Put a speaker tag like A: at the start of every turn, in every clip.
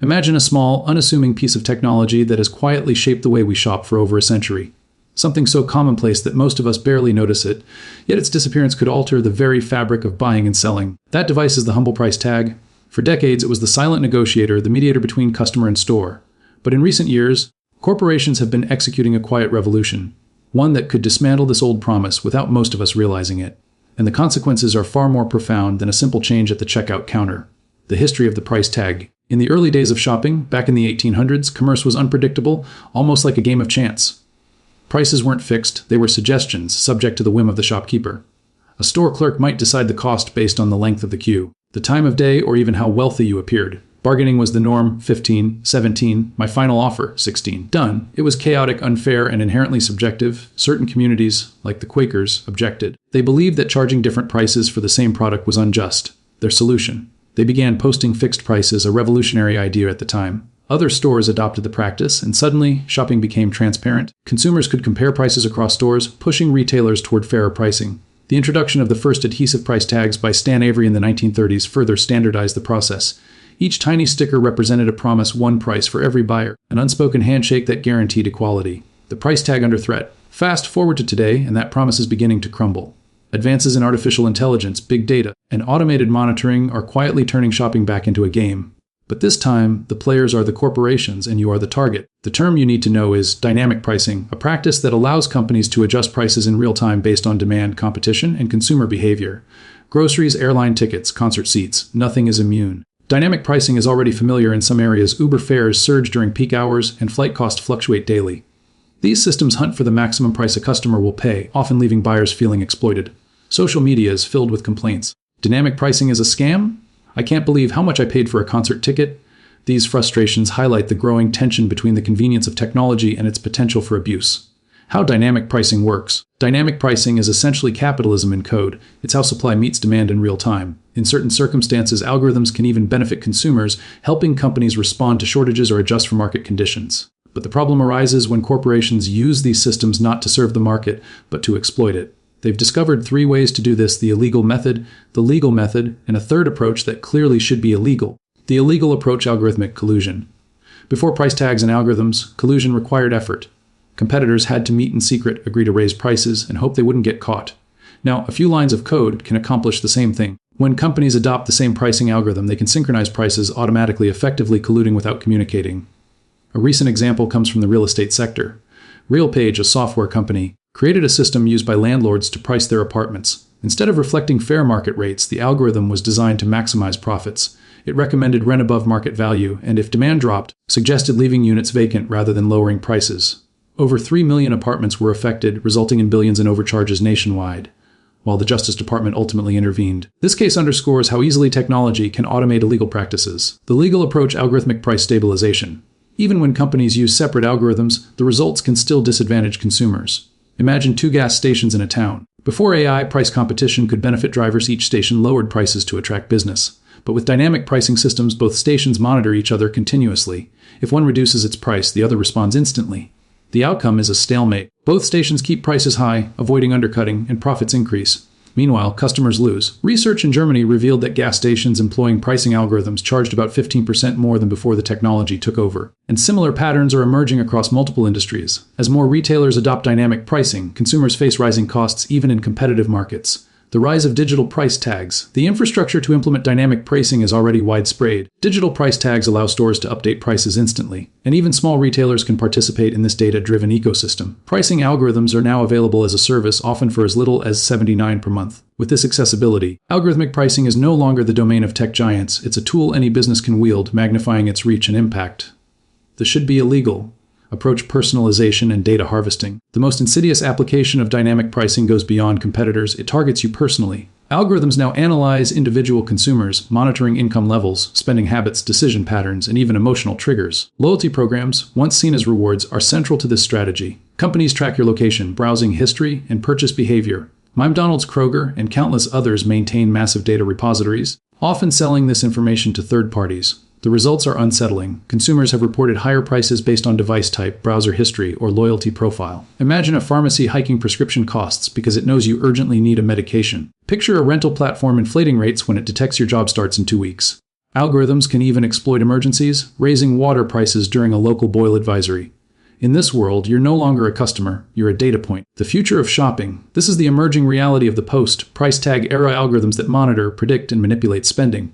A: Imagine a small, unassuming piece of technology that has quietly shaped the way we shop for over a century. Something so commonplace that most of us barely notice it, yet its disappearance could alter the very fabric of buying and selling. That device is the humble price tag. For decades, it was the silent negotiator, the mediator between customer and store. But in recent years, corporations have been executing a quiet revolution, one that could dismantle this old promise without most of us realizing it. And the consequences are far more profound than a simple change at the checkout counter. The history of the price tag. In the early days of shopping, back in the 1800s, commerce was unpredictable, almost like a game of chance. Prices weren't fixed, they were suggestions, subject to the whim of the shopkeeper. A store clerk might decide the cost based on the length of the queue, the time of day, or even how wealthy you appeared. Bargaining was the norm, 15, 17, my final offer, 16. Done. It was chaotic, unfair, and inherently subjective. Certain communities, like the Quakers, objected. They believed that charging different prices for the same product was unjust. Their solution. They began posting fixed prices, a revolutionary idea at the time. Other stores adopted the practice, and suddenly, shopping became transparent. Consumers could compare prices across stores, pushing retailers toward fairer pricing. The introduction of the first adhesive price tags by Stan Avery in the 1930s further standardized the process. Each tiny sticker represented a promise, one price for every buyer, an unspoken handshake that guaranteed equality. The price tag under threat. Fast forward to today, and that promise is beginning to crumble. Advances in artificial intelligence, big data, and automated monitoring are quietly turning shopping back into a game. But this time, the players are the corporations and you are the target. The term you need to know is dynamic pricing, a practice that allows companies to adjust prices in real time based on demand, competition, and consumer behavior. Groceries, airline tickets, concert seats, nothing is immune. Dynamic pricing is already familiar in some areas. Uber fares surge during peak hours and flight costs fluctuate daily. These systems hunt for the maximum price a customer will pay, often leaving buyers feeling exploited. Social media is filled with complaints. Dynamic pricing is a scam? I can't believe how much I paid for a concert ticket. These frustrations highlight the growing tension between the convenience of technology and its potential for abuse. How dynamic pricing works. Dynamic pricing is essentially capitalism in code. It's how supply meets demand in real time. In certain circumstances, algorithms can even benefit consumers, helping companies respond to shortages or adjust for market conditions. But the problem arises when corporations use these systems not to serve the market, but to exploit it. They've discovered 3 ways to do this: the illegal method, the legal method, and a third approach that clearly should be illegal. The illegal approach: algorithmic collusion. Before price tags and algorithms, collusion required effort. Competitors had to meet in secret, agree to raise prices, and hope they wouldn't get caught. Now, a few lines of code can accomplish the same thing. When companies adopt the same pricing algorithm, they can synchronize prices automatically, effectively colluding without communicating. A recent example comes from the real estate sector. RealPage, a software company, created a system used by landlords to price their apartments. Instead of reflecting fair market rates, the algorithm was designed to maximize profits. It recommended rent above market value, and if demand dropped, suggested leaving units vacant rather than lowering prices. Over 3 million apartments were affected, resulting in billions in overcharges nationwide, while the Justice Department ultimately intervened. This case underscores how easily technology can automate illegal practices. The legal approach: algorithmic price stabilization. Even when companies use separate algorithms, the results can still disadvantage consumers. Imagine 2 gas stations in a town. Before AI, price competition could benefit drivers. Each station lowered prices to attract business. But with dynamic pricing systems, both stations monitor each other continuously. If one reduces its price, the other responds instantly. The outcome is a stalemate. Both stations keep prices high, avoiding undercutting, and profits increase. Meanwhile, customers lose. Research in Germany revealed that gas stations employing pricing algorithms charged about 15% more than before the technology took over. And similar patterns are emerging across multiple industries. As more retailers adopt dynamic pricing, consumers face rising costs even in competitive markets. The rise of digital price tags. The infrastructure to implement dynamic pricing is already widespread. Digital price tags allow stores to update prices instantly, and even small retailers can participate in this data-driven ecosystem. Pricing algorithms are now available as a service, often for as little as $79 per month. With this accessibility, algorithmic pricing is no longer the domain of tech giants. It's a tool any business can wield, magnifying its reach and impact. This should be illegal. Approach: personalization and data harvesting. The most insidious application of dynamic pricing goes beyond competitors. It targets you personally. Algorithms now analyze individual consumers, monitoring income levels, spending habits, decision patterns, and even emotional triggers. Loyalty programs, once seen as rewards, are central to this strategy. Companies track your location, browsing history, and purchase behavior. McDonald's, Kroger, and countless others maintain massive data repositories, often selling this information to third parties. The results are unsettling. Consumers have reported higher prices based on device type, browser history, or loyalty profile. Imagine a pharmacy hiking prescription costs because it knows you urgently need a medication. Picture a rental platform inflating rates when it detects your job starts in 2 weeks. Algorithms can even exploit emergencies, raising water prices during a local boil advisory. In this world, you're no longer a customer, you're a data point. The future of shopping. This is the emerging reality of the post-price tag era algorithms that monitor, predict, and manipulate spending.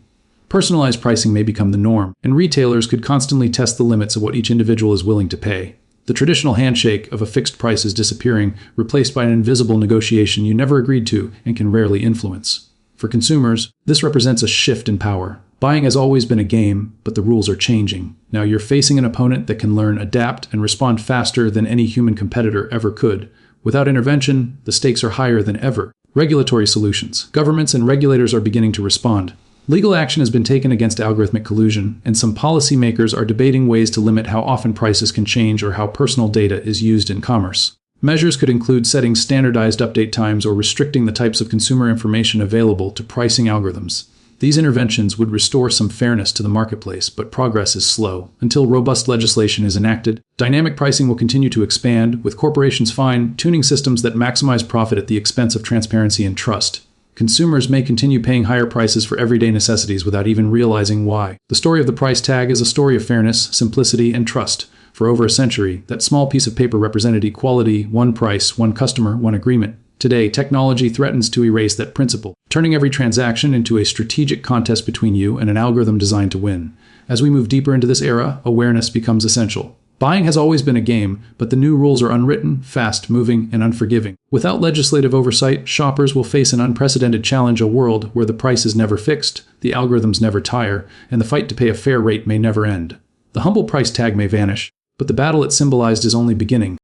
A: Personalized pricing may become the norm, and retailers could constantly test the limits of what each individual is willing to pay. The traditional handshake of a fixed price is disappearing, replaced by an invisible negotiation you never agreed to and can rarely influence. For consumers, this represents a shift in power. Buying has always been a game, but the rules are changing. Now you're facing an opponent that can learn, adapt, and respond faster than any human competitor ever could. Without intervention, the stakes are higher than ever. Regulatory solutions. Governments and regulators are beginning to respond. Legal action has been taken against algorithmic collusion, and some policymakers are debating ways to limit how often prices can change or how personal data is used in commerce. Measures could include setting standardized update times or restricting the types of consumer information available to pricing algorithms. These interventions would restore some fairness to the marketplace, but progress is slow. Until robust legislation is enacted, dynamic pricing will continue to expand, with corporations fine-tuning systems that maximize profit at the expense of transparency and trust. Consumers may continue paying higher prices for everyday necessities without even realizing why. The story of the price tag is a story of fairness, simplicity, and trust. For over a century, that small piece of paper represented equality, one price, one customer, one agreement. Today, technology threatens to erase that principle, turning every transaction into a strategic contest between you and an algorithm designed to win. As we move deeper into this era, awareness becomes essential. Buying has always been a game, but the new rules are unwritten, fast-moving, and unforgiving. Without legislative oversight, shoppers will face an unprecedented challenge: a world where the price is never fixed, the algorithms never tire, and the fight to pay a fair rate may never end. The humble price tag may vanish, but the battle it symbolized is only beginning.